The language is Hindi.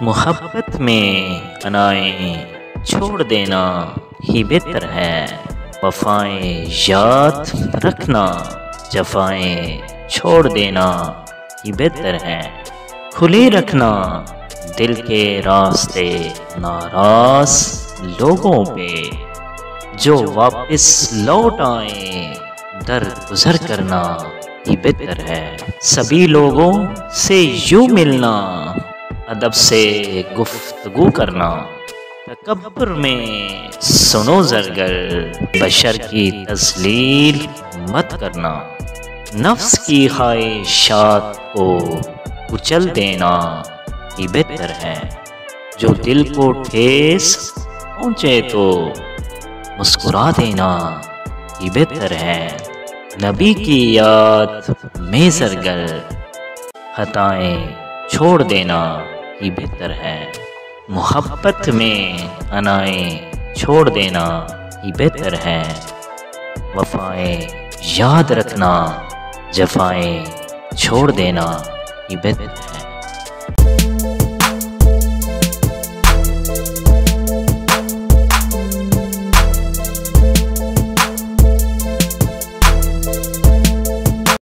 मोहब्बत में अनाएं छोड़ देना ही बेहतर है। वफ़ाएं याद रखना, जफ़ाएं छोड़ देना ही बेहतर है। खुले रखना दिल के रास्ते, नाराज़ लोगों पे जो वापस लौट आए, दर गुज़र करना ही बेहतर है। सभी लोगों से यूँ मिलना, अदब से गुफ्तगू करना, तकब्बुर में सुनो ज़रगर, बशर की तज़लील मत करना। नफ्स की ख्वाहिशात को कुचल देना ही बेहतर है। जो दिल को ठेस पहुँचे तो मुस्कुरा देना ही बेहतर है। नबी की याद में ज़रगर, खताएं छोड़ देना ही बेहतर है। मोहब्बत में अनाएं छोड़ देना ही बेहतर है। वफ़ाएं याद रखना, जफ़ाएं छोड़ देना ही बेहतर है।